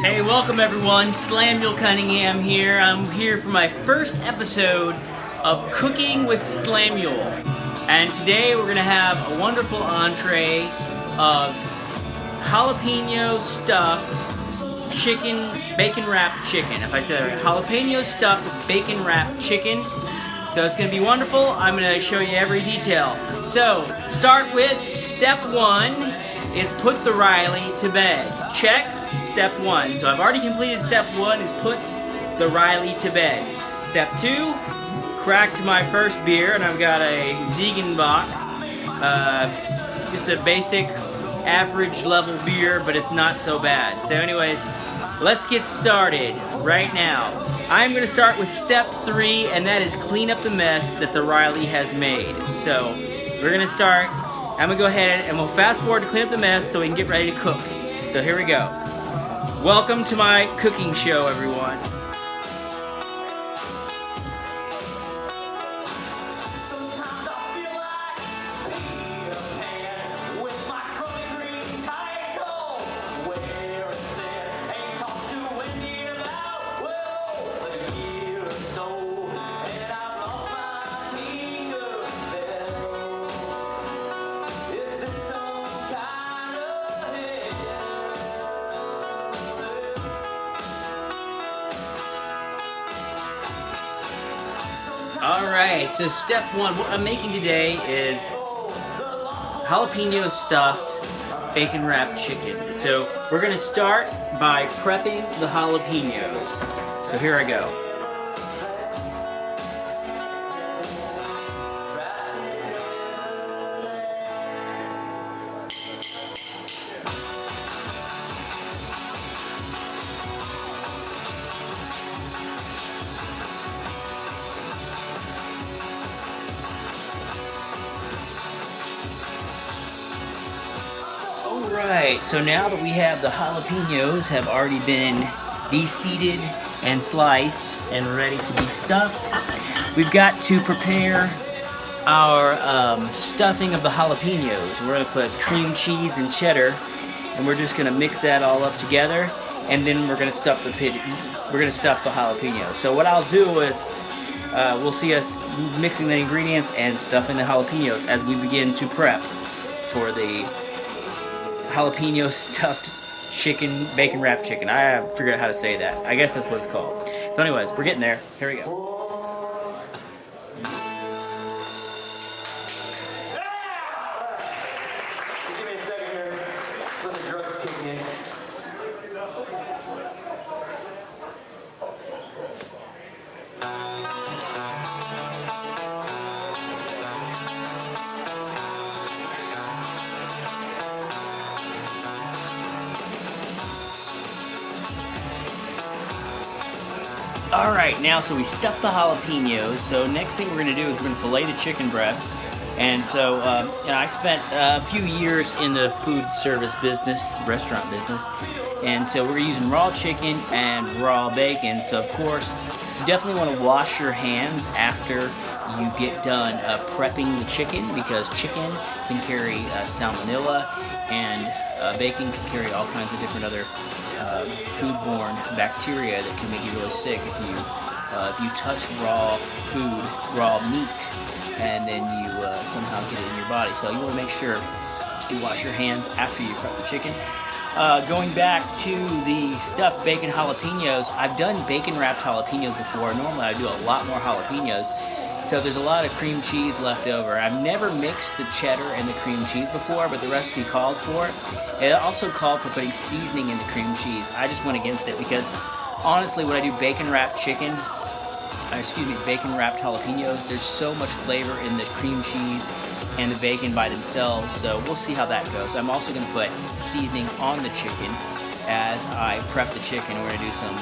Hey, welcome everyone. Slamuel Cunningham here. I'm here for my first episode of Cooking with Slamuel. And today we're gonna have a wonderful entree of jalapeno stuffed chicken, bacon wrapped chicken. If I said that right, jalapeno stuffed bacon wrapped chicken. So it's gonna be wonderful. I'm gonna show you every detail. So start with step one is put the Riley to bed. Check. Step one. So I've already completed step one is put the Riley to bed. Step two, cracked my first beer, and I've got a Ziegenbock. Just a basic average level beer, but it's not so bad. So anyways, let's get started right now. I'm going to start with step three, and that is clean up the mess that the Riley has made. So we're going to start. I'm going to go ahead and we'll fast forward to clean up the mess so we can get ready to cook. So here we go. Welcome to my cooking show, everyone. Alright, so step one, what I'm making today is jalapeno stuffed bacon wrapped chicken. So we're going to start by prepping the jalapenos. So here I go. Alright, so now that we have the jalapenos have already been de-seeded and sliced and ready to be stuffed, we've got to prepare our stuffing of the jalapenos. We're going to put cream cheese and cheddar, and we're just going to mix that all up together, and then we're going to stuff the jalapenos. So what I'll do is we'll see us mixing the ingredients and stuffing the jalapenos as we begin to prep for the jalapeno stuffed chicken, bacon wrapped chicken. I have figured out how to say that. I guess that's what it's called. So anyways, we're getting there. Here we go. Just give me a second here. Let the drugs kick in. Alright, now so we stuffed the jalapenos. So next thing we're going to do is we're going to fillet the chicken breast. And so, I spent a few years in the food service business, restaurant business. And so we're using raw chicken and raw bacon. So of course, you definitely want to wash your hands after you get done prepping the chicken, because chicken can carry salmonella, and bacon can carry all kinds of different other foodborne bacteria that can make you really sick if you touch raw food, raw meat, and then you somehow get it in your body. So you want to make sure you wash your hands after you prep the chicken. Going back to the stuffed bacon jalapenos, I've done bacon wrapped jalapenos before. Normally I do a lot more jalapenos, so there's a lot of cream cheese left over. I've never mixed the cheddar and the cream cheese before, but the recipe called for it. It also called for putting seasoning in the cream cheese. I just went against it because honestly, when I do bacon wrapped bacon wrapped jalapenos, there's so much flavor in the cream cheese and the bacon by themselves, so we'll see how that goes. I'm also going to put seasoning on the chicken as I prep the chicken. We're going to do some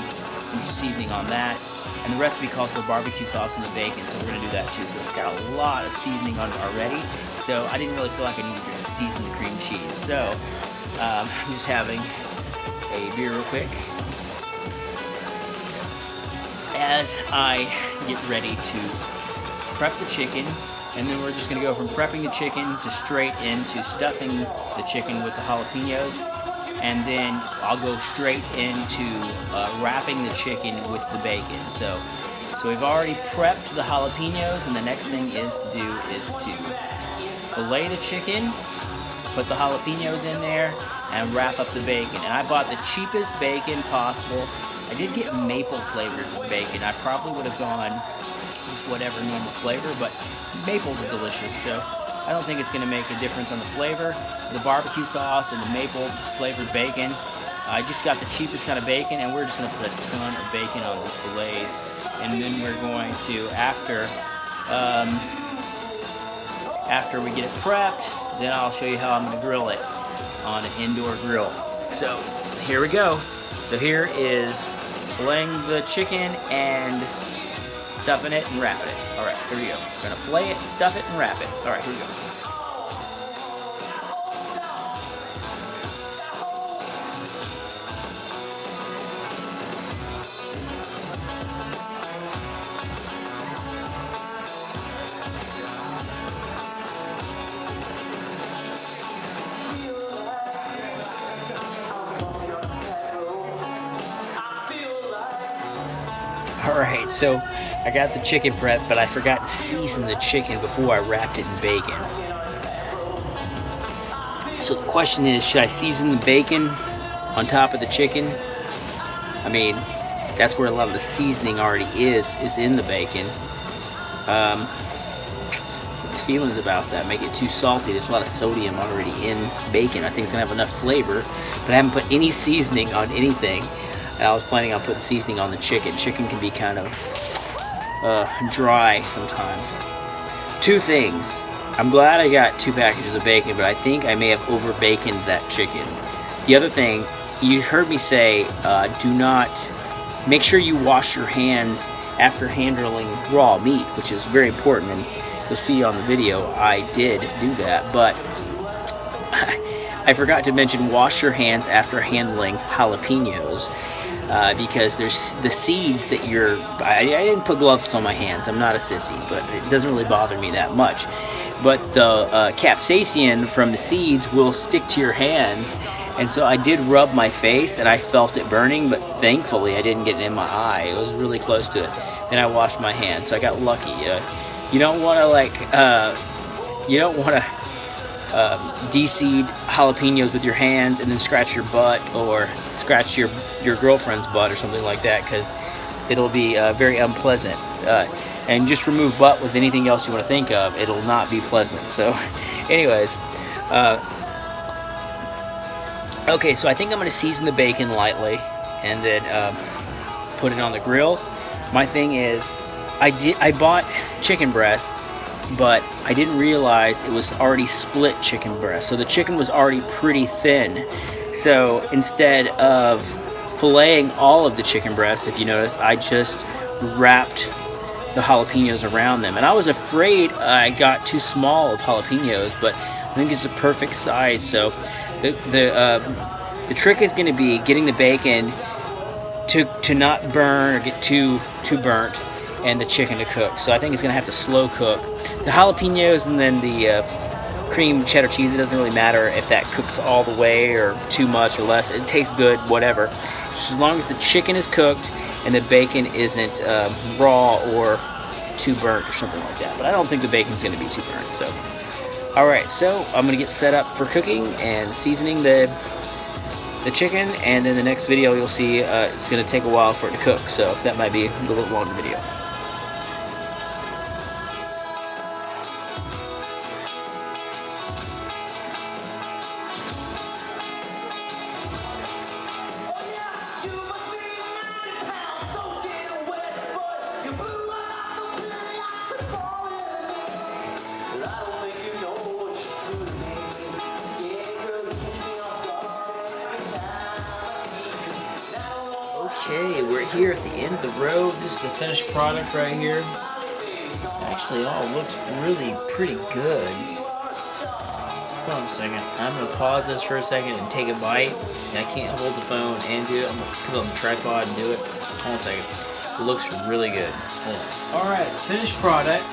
seasoning on that, and the recipe calls for barbecue sauce on the bacon, so we're going to do that too. So it's got a lot of seasoning on it already, so I didn't really feel like I needed to season the cream cheese. So I'm just having a beer real quick as I get ready to prep the chicken. And then we're just going to go from prepping the chicken to straight into stuffing the chicken with the jalapenos. and then I'll go straight into wrapping the chicken with the bacon. So we've already prepped the jalapenos, and the next thing is to fillet the chicken, put the jalapenos in there, and wrap up the bacon. And I bought the cheapest bacon possible. I did get maple flavored bacon. I probably would have gone just whatever normal flavor, but maples are delicious, so I don't think it's going to make a difference on the flavor. The barbecue sauce and the maple flavored bacon. I just got the cheapest kind of bacon, and we're just going to put a ton of bacon on these fillets. And then we're going to, after we get it prepped, then I'll show you how I'm going to grill it on an indoor grill. So here we go. So here is filleting the chicken and stuffing it and wrapping it. All right, here we go. We're gonna fillet it, stuff it, and wrap it. All right, here we go. Alright, so I got the chicken prepped, but I forgot to season the chicken before I wrapped it in bacon. So the question is, should I season the bacon on top of the chicken? I mean, that's where a lot of the seasoning already is in the bacon. What's feelings about that? Make it too salty. There's a lot of sodium already in bacon. I think it's going to have enough flavor, but I haven't put any seasoning on anything. And I was planning on putting seasoning on the chicken. Chicken can be kind of dry sometimes. Two things. I'm glad I got 2 packages of bacon, but I think I may have over-baconed that chicken. The other thing, you heard me say, make sure you wash your hands after handling raw meat, which is very important, and you'll see on the video I did do that, but I forgot to mention wash your hands after handling jalapenos. Because there's the seeds that I didn't put gloves on my hands. I'm not a sissy, but it doesn't really bother me that much. But the capsaicin from the seeds will stick to your hands, and so I did rub my face, and I felt it burning, but thankfully I didn't get it in my eye. It was really close to it. Then I washed my hands, so I got lucky. You don't want to de-seed jalapenos with your hands and then scratch your butt or scratch your girlfriend's butt or something like that, because it'll be very unpleasant. And just remove butt with anything else you want to think of. It'll not be pleasant. So anyways, okay, so I think I'm going to season the bacon lightly and then put it on the grill. My thing is, I bought chicken breast, but I didn't realize it was already split chicken breast. So the chicken was already pretty thin. So instead of filleting all of the chicken breast, if you notice, I just wrapped the jalapenos around them. And I was afraid I got too small of jalapenos, but I think it's the perfect size. So the trick is going to be getting the bacon to not burn or get too burnt, and the chicken to cook. So I think it's going to have to slow cook. The jalapenos and then the cream cheddar cheese, it doesn't really matter if that cooks all the way or too much or less. It tastes good, whatever. Just as long as the chicken is cooked and the bacon isn't raw or too burnt or something like that. But I don't think the bacon's going to be too burnt. So, alright, so I'm going to get set up for cooking and seasoning the chicken, and in the next video you'll see it's going to take a while for it to cook. So that might be a little longer video. Okay, we're here at the end of the road. This is the finished product right here. Actually, it all looks really pretty good. Hold on a second. I'm going to pause this for a second and take a bite. And I can't hold the phone and do it. I'm going to put it on the tripod and do it. Hold on a second. It looks really good. Alright, finished product.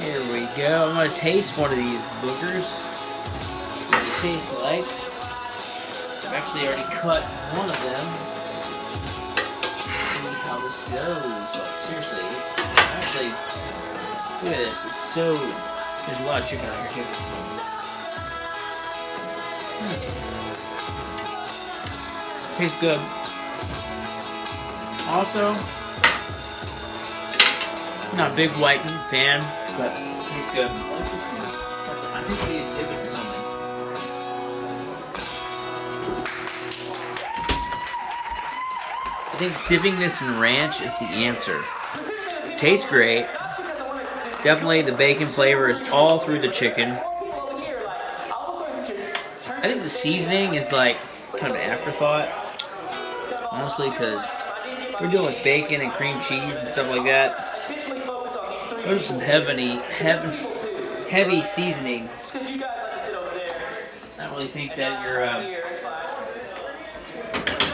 Here we go. I'm going to taste one of these boogers. What it tastes like. I've actually already cut one of them. Let's see how this goes. Like, seriously, it's actually, look at this, it's so, there's a lot of chicken on here too. Tastes good. Also, not a big white meat fan, but tastes good. I like this one. I think we need to dip it in something. I think dipping this in ranch is the answer. Tastes great. Definitely the bacon flavor is all through the chicken. I think the seasoning is like kind of an afterthought. Honestly, because we're doing with bacon and cream cheese and stuff like that. There's some heavy seasoning. I don't really think that your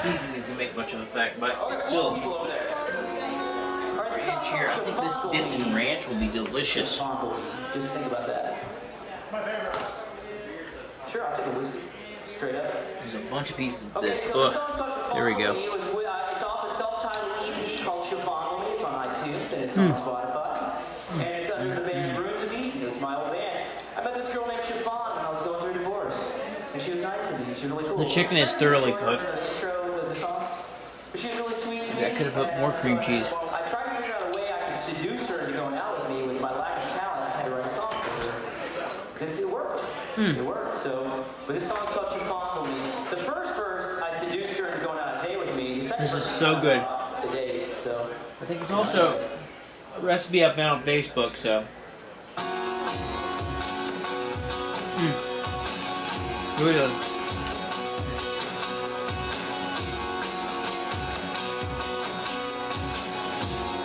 seasoning doesn't make much of an effect, but it's still ranch here. I think this dipped in ranch will be delicious. Just think about that. Sure, I'll take a whiskey. Straight up. There's a bunch of pieces of this. Ugh. There we go. It's off a self-titled EP called Chiffon. It's on iTunes and it's on Spotify. And it's under the band Roots of Eden. It was my old band. I met this girl named Chiffon when I was going through a divorce. And she was nice to me. She was really cool. The chicken is thoroughly cooked. But she was really sweet to me. I could have put more cream cheese. I tried to figure out a way I could seduce her into going out with me. With my lack of talent, I had to write songs for her. Because it worked. It worked. So, but this song's called Chiffon for me. The first verse, I seduced her into going on a date with me. This is so good. Today, so I think it's also a recipe I found on Facebook, so. Really good.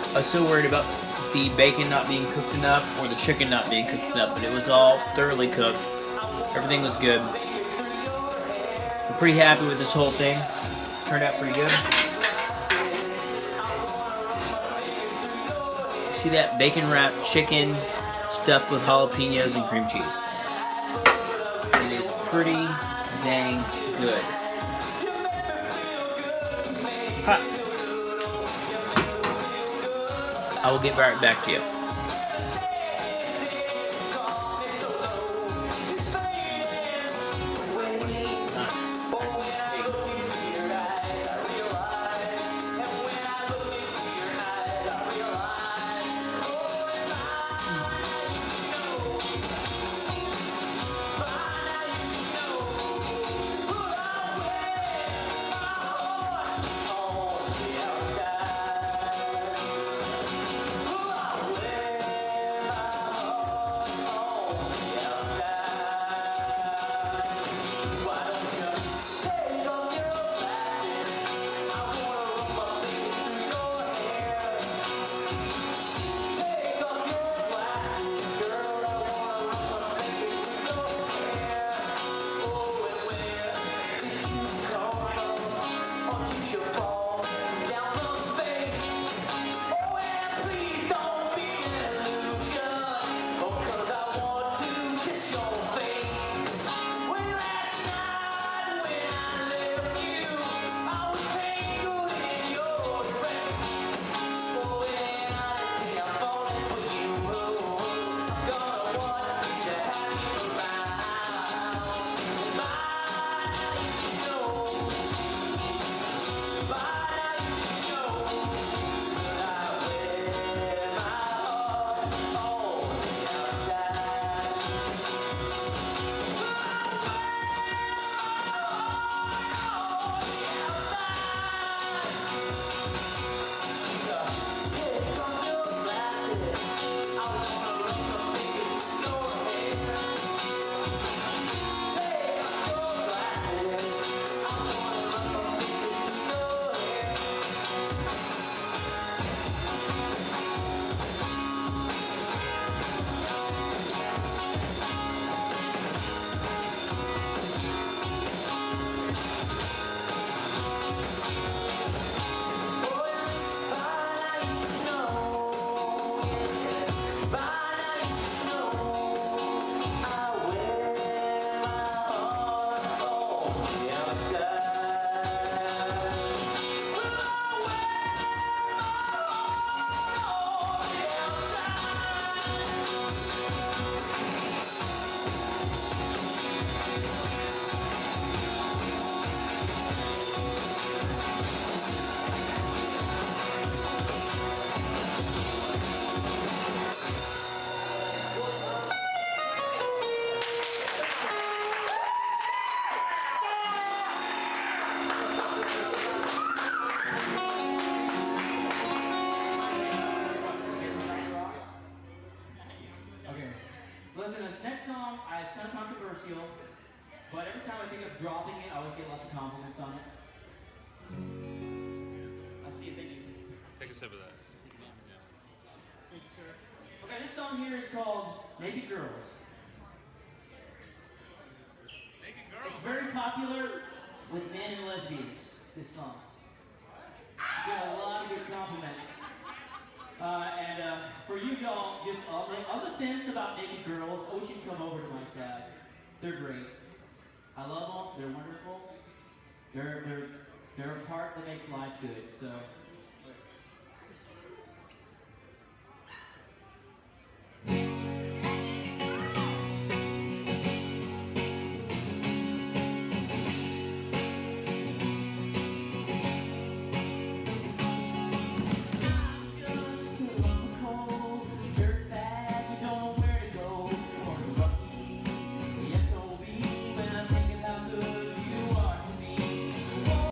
I was so worried about the bacon not being cooked enough or the chicken not being cooked enough, but it was all thoroughly cooked. Everything was good. I'm pretty happy with this whole thing. Turned out pretty good. See that bacon wrapped chicken stuffed with jalapenos and cream cheese. It is pretty dang good. Hot. I will get right back to you. on it. I'll see you. Thank you. Take a sip of that. Thanks, man. Yeah. Thank you, sir. Okay, this song here is called Naked Girls. Naked girl. It's very popular with men and lesbians, this song. You get a lot of good compliments. For you y'all, just on the fence about naked girls, I wish you'd come over to my side. They're great. I love them. They're wonderful. They're a part that makes life good. So